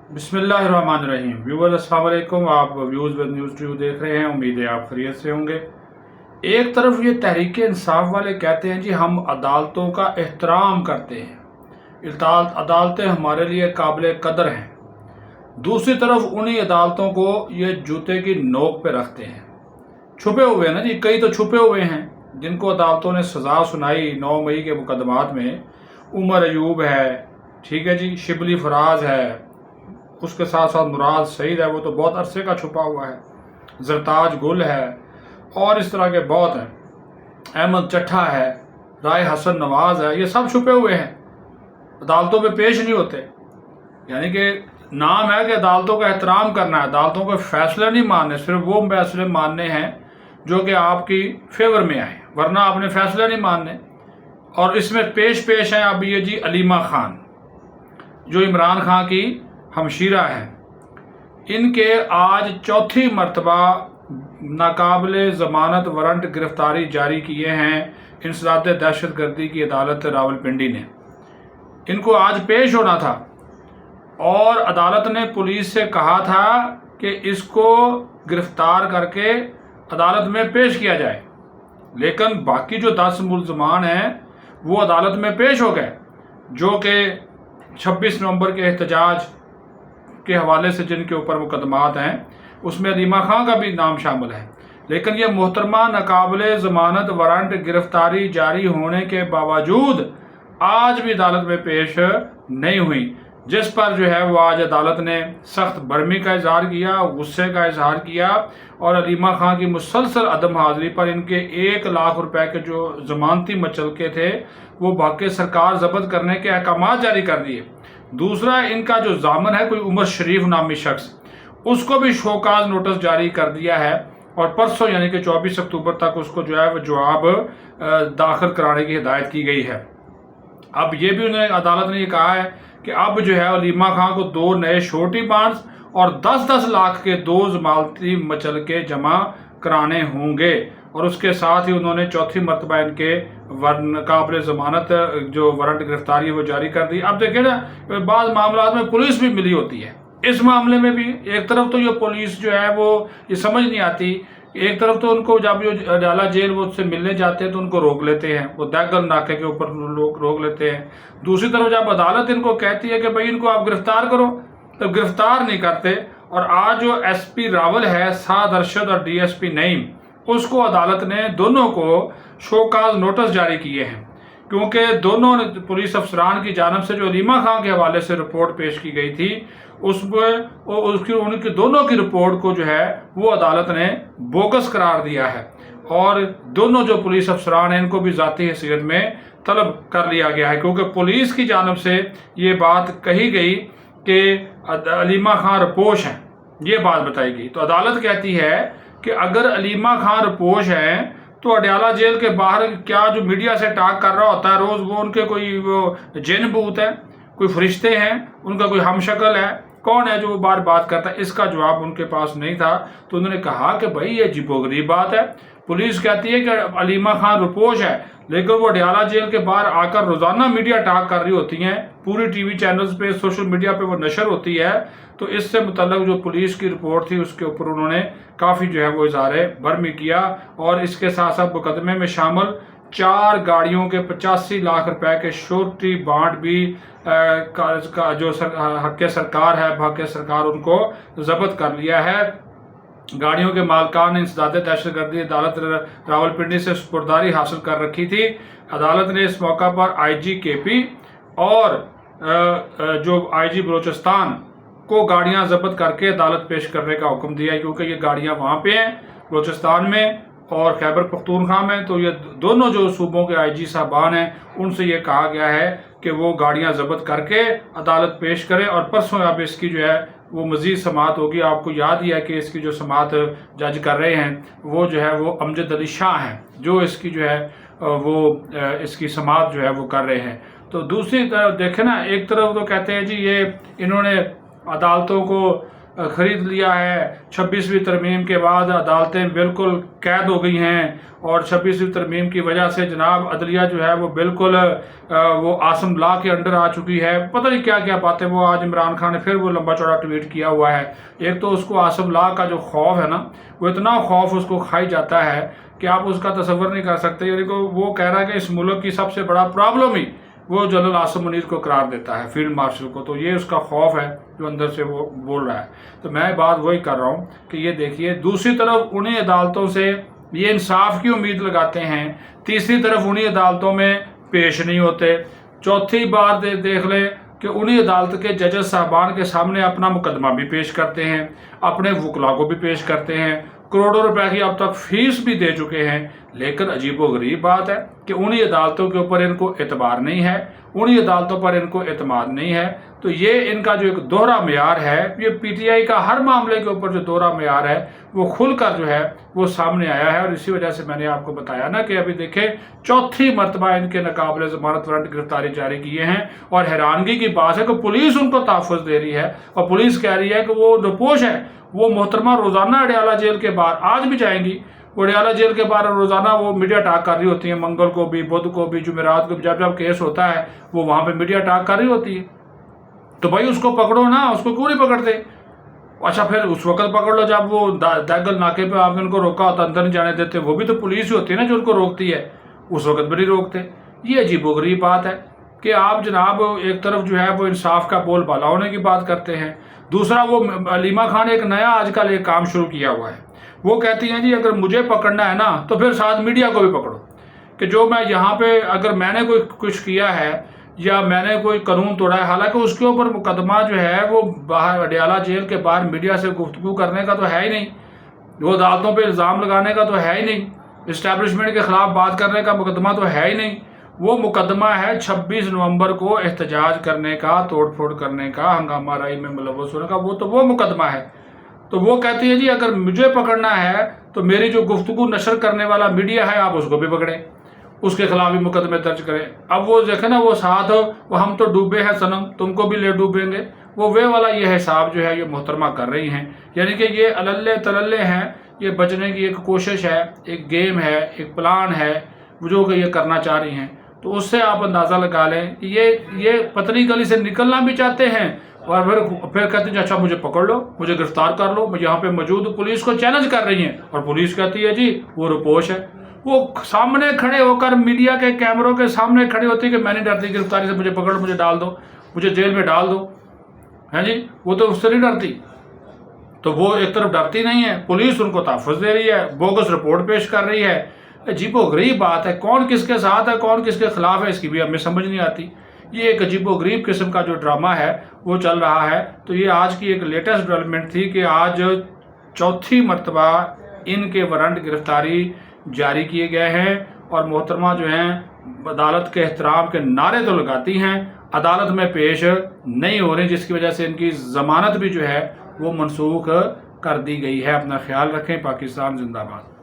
बिस्मिल्लाहिर्रहमानिर्रहीम। व्यूअर्स अस्सलाम वालेकुम। आप व्यूज़ विद न्यूज़ ट्यूब देख रहे हैं, उम्मीद है आप खैरियत से होंगे। एक तरफ ये तहरीक इंसाफ वाले कहते हैं जी हम अदालतों का एहतराम करते हैं, अदालतें हमारे लिए काबिल कदर हैं। दूसरी तरफ उन्हीं अदालतों को ये जूते की नोक पे रखते हैं। छुपे हुए हैं ना जी, कई तो छुपे हुए हैं जिनको अदालतों ने सज़ा सुनाई 9 मई के मुकदमात में। उमर अयूब है, ठीक है जी, शिबली फराज है, उसके साथ साथ मुराद सईद है, वो तो बहुत अरसे का छुपा हुआ है, जरताज गुल है, और इस तरह के बहुत हैं, अहमद चट्ठा है, राय हसन नवाज है। ये सब छुपे हुए हैं, अदालतों में पेश नहीं होते। यानी कि नाम है कि अदालतों का एहतराम करना है, अदालतों के फैसले नहीं मानने, सिर्फ वो फैसले मानने हैं जो कि आपकी फेवर में आए, वरना आपने फैसले नहीं मानने। और इसमें पेश हैं अब ये जी अलीमा खान, जो इमरान खान की हमशीरा है। इनके आज चौथी मरतबा नाकाबिले ज़मानत वारंट गिरफ्तारी जारी किए हैं इंसदाद दहशत गर्दी की अदालत रावलपिंडी ने। इनको आज पेश होना था और अदालत ने पुलिस से कहा था कि इसको गिरफ्तार करके अदालत में पेश किया जाए, लेकिन बाकी जो 10 मुल्ज़मान हैं वो अदालत में पेश हो गए, जो कि 26 नवंबर के एहतजाज के हवाले से जिनके ऊपर मुकदमात हैं उसमें अलीमा खां का भी नाम शामिल है। लेकिन ये मोहतरमा नाकाबिले ज़मानत वारंट गिरफ्तारी जारी होने के बावजूद आज भी अदालत में पेश नहीं हुई, जिस पर जो है वो आज अदालत ने सख्त बरहमी का इजहार किया, गुस्से का इजहार किया, और अलीमा खां की मुसलसल अदम हाजिरी पर इनके 1 लाख रुपए के जो जमानती मचलके थे वो बाकी सरकार जब्त करने के अहकाम जारी कर दिए। दूसरा, इनका जो जामन है कोई उमर शरीफ नामी शख्स, उसको भी शोकाज नोटिस जारी कर दिया है, और परसों यानी कि 24 अक्टूबर तक उसको जो है वो जवाब दाखिल कराने की हिदायत की गई है। अब ये भी उन्होंने अदालत ने ये कहा है कि अब जो है अलीमा खां को 2 नए शोर्टी बांड्स और 10-10 लाख के 2 जमानती मचलके जमा कराने होंगे, और उसके साथ ही उन्होंने चौथी मरतबा इनके काबिल ज़मानत जो वारंट गिरफ्तारी वो जारी कर दी। अब देखिए ना, बाद मामला में पुलिस भी मिली होती है। इस मामले में भी एक तरफ तो ये पुलिस जो है वो ये समझ नहीं आती, एक तरफ तो उनको जब जो अडाला जेल वो उससे मिलने जाते हैं तो उनको रोक लेते हैं, वो दैगल नाके के ऊपर लोग रोक लेते हैं। दूसरी तरफ जब अदालत इनको कहती है कि भाई इनको आप गिरफ्तार करो, तो गिरफ्तार नहीं करते। और आज जो एसपी रावल है, साद अरशद, और डीएसपी नईम, उसको अदालत ने दोनों को शोकाज नोटिस जारी किए हैं, क्योंकि दोनों पुलिस अफसरान की जानब से जो अलीमा खां के हवाले से रिपोर्ट पेश की गई थी उसमें उनकी दोनों की रिपोर्ट को जो है वो अदालत ने बोगस करार दिया है, और दोनों जो पुलिस अफसरान हैं इनको भी ज़ाती हैसियत में तलब कर लिया गया है, क्योंकि पुलिस की जानब से ये बात कही गई कि अलीमा खां रपोश हैं, ये बात बताई गई। तो अदालत कहती है कि अगर अलीमा खां रपोश हैं तो अडयाला जेल के बाहर क्या जो मीडिया से टॉक कर रहा होता है रोज़, वो उनके कोई वो जिन भूत है, कोई फरिश्ते हैं, उनका कोई हमशक्ल है, कौन है जो वो बार बात करता है? इसका जवाब उनके पास नहीं था। तो उन्होंने कहा कि भाई ये अजीबोगरीब बात है। पुलिस कहती है कि अलीमा खां रुपोश है, लेकिन वो अडयाला जेल के बाहर आकर रोज़ाना मीडिया टॉक कर रही होती हैं, पूरी टीवी चैनल्स पे, सोशल मीडिया पे वो नशर होती है। तो इससे मुतल्लिक जो पुलिस की रिपोर्ट थी उसके ऊपर उन्होंने काफ़ी जो है वो इज़हार बरहमी किया, और इसके साथ साथ मुकदमे में शामिल 4 गाड़ियों के 85 लाख रुपए के श्योरिटी बांड भी का जो हक सरकार है, भाग्य सरकार, उनको जब्त कर लिया है। गाड़ियों के मालकान ने इंसदाद दहशत गर्दी अदालत रावलपिंडी से सुपुर्दारी हासिल कर रखी थी। अदालत ने इस मौका पर IG KP और जो IG बलोचिस्तान को गाड़ियां जब्त करके अदालत पेश करने का हुक्म दिया है, क्योंकि ये गाड़ियां वहाँ पे हैं बलोचिस्तान में और खैबर पख्तूनख्वा में। तो ये दोनों जो सूबों के IG साहबान हैं उनसे ये कहा गया है कि वो गाड़ियां जब्त करके अदालत पेश करें, और परसों अब इसकी जो है वो मज़ीद समाअत होगी। आपको याद ही है कि इसकी जो समाअत जज कर रहे हैं वो जो है वो अमजद अली शाह हैं, जो इसकी जो है वो इसकी समाअत जो है वो कर रहे हैं। तो दूसरी तरफ देखें ना, एक तरफ तो कहते हैं जी ये इन्होंने अदालतों को खरीद लिया है। 26वीं तरमीम के बाद अदालतें बिल्कुल कैद हो गई हैं और 26वीं तरमीम की वजह से जनाब अदलिया जो है वो बिल्कुल वो आसम ला के अंडर आ चुकी है। पता नहीं क्या क्या बातें वो आज इमरान खान ने फिर वो लंबा चौड़ा ट्वीट किया हुआ है। एक तो उसको आसम ला का जो खौफ है ना, वो इतना खौफ उसको खाई जाता है कि आप उसका तसव्वुर नहीं कर सकते। यानी कि वो कह रहा है कि इस मुल्क की सबसे बड़ा प्रॉब्लम ही वो जनरल आसिम मुनीर को करार देता है, फील्ड मार्शल को। तो ये उसका खौफ है जो अंदर से वो बोल रहा है। तो मैं बात वही कर रहा हूँ कि ये देखिए, दूसरी तरफ उन्हीं अदालतों से ये इंसाफ की उम्मीद लगाते हैं, तीसरी तरफ उन्हीं अदालतों में पेश नहीं होते, चौथी बार देख लें कि उन्हीं अदालत के जजेस साहबान के सामने अपना मुकदमा भी पेश करते हैं, अपने वकला को भी पेश करते हैं, करोड़ों रुपए की अब तक फीस भी दे चुके हैं। लेकिन अजीबोगरीब बात है कि उन्हीं अदालतों के ऊपर इनको एतबार नहीं है, उन्हीं अदालतों पर इनको एतमाद नहीं है। तो ये इनका जो एक दोहरा मेयार है, ये पीटीआई का हर मामले के ऊपर जो दोहरा मेयार है वो खुलकर जो है वो सामने आया है। और इसी वजह से मैंने आपको बताया ना कि अभी देखें, चौथी मरतबा इनके नाकाबिले ज़मानत वारंट गिरफ्तारी जारी किए हैं। और हैरानगी की बात है कि पुलिस उनको तहफ़्फ़ुज़ दे रही है और पुलिस कह रही है कि वो नपोश है। वो मोहतरमा रोज़ाना अडयाला जेल के बाहर आज भी जाएंगी, वो अडयाला जेल के बाहर रोज़ाना वो मीडिया टॉक कर रही होती है, मंगल को भी, बुध को भी, जुमेरात को भी, जब जब केस होता है वो वहाँ पे मीडिया टॉक कर रही होती है। तो भाई उसको पकड़ो ना, उसको क्यों नहीं पकड़ते? अच्छा फिर उस वक्त पकड़ लो जब वो दैगल नाके पे आपने उनको रोका होता, अंदर नहीं जाने देते, वो भी तो पुलिस ही होती है ना जो उनको रोकती है, उस वक्त भी नहीं रोकते। ये अजीबोगरीब बात है कि आप जनाब एक तरफ जो है वो इंसाफ का बोलबाला होने की बात करते हैं, दूसरा वो अलीमा खान एक नया आजकल एक काम शुरू किया हुआ है। वो कहती हैं जी अगर मुझे पकड़ना है ना तो फिर साथ मीडिया को भी पकड़ो, कि जो मैं यहाँ पे अगर मैंने कोई कुछ किया है या मैंने कोई कानून तोड़ा है, हालांकि उसके ऊपर मुकदमा जो है वो बाहर अडयाला जेल के बाहर मीडिया से गुफ्तगू करने का तो है ही नहीं, वो अदालतों पे इल्ज़ाम लगाने का तो है ही नहीं, इस्टेब्लिशमेंट के खिलाफ बात करने का मुकदमा तो है ही नहीं। वो मुकदमा है 26 नवंबर को एहतजाज करने का, तोड़ फोड़ करने का, हंगामा राई में मुलव्वस होने का, वो मुकदमा है। तो वो कहती है जी अगर मुझे पकड़ना है तो मेरी जो गुफ्तगू नशर करने वाला मीडिया है आप उसको भी पकड़ें, उसके खिलाफ भी मुकदमे दर्ज करें। अब वो देखे ना वो साथ हो, वो हम तो डूबे हैं सनम तुमको भी ले डूबेंगे, वो वे वाला ये हिसाब जो है ये मोहतरमा कर रही हैं। यानी कि ये अलल्ले तलल्ले हैं, ये बचने की एक कोशिश है, एक गेम है, एक प्लान है जो कि ये करना चाह रही हैं। तो उससे आप अंदाज़ा लगा लें कि ये पतली गली से निकलना भी चाहते हैं और फिर कहते हैं अच्छा मुझे पकड़ लो, मुझे गिरफ्तार कर लो। यहाँ पे मौजूद पुलिस को चैलेंज कर रही हैं और पुलिस कहती है जी वो रुपोश है। वो सामने खड़े होकर मीडिया के कैमरों के सामने खड़े होती है कि मैं नहीं डरती गिरफ्तारी से, मुझे पकड़ लो, मुझे डाल दो, मुझे जेल में डाल दो, है जी। वो तो उससे नहीं डरती। तो वो एक तरफ डरती नहीं है, पुलिस उनको तहफ़्फ़ुज़ दे रही है, बोगस रिपोर्ट पेश कर रही है। अजीबोगरीब बात है, कौन किसके साथ है कौन किसके खिलाफ है इसकी भी हमें समझ नहीं आती। ये एक अजीबोगरीब किस्म का जो ड्रामा है वो चल रहा है। तो ये आज की एक लेटेस्ट डेवलपमेंट थी कि आज चौथी मरतबा इनके वारंट गिरफ्तारी जारी किए गए हैं और मोहतरमा जो हैं अदालत के एहतराम के नारे तो लगाती हैं, अदालत में पेश नहीं हो रही, जिसकी वजह से इनकी ज़मानत भी जो है वो मनसूख कर दी गई है। अपना ख्याल रखें। पाकिस्तान जिंदाबाद।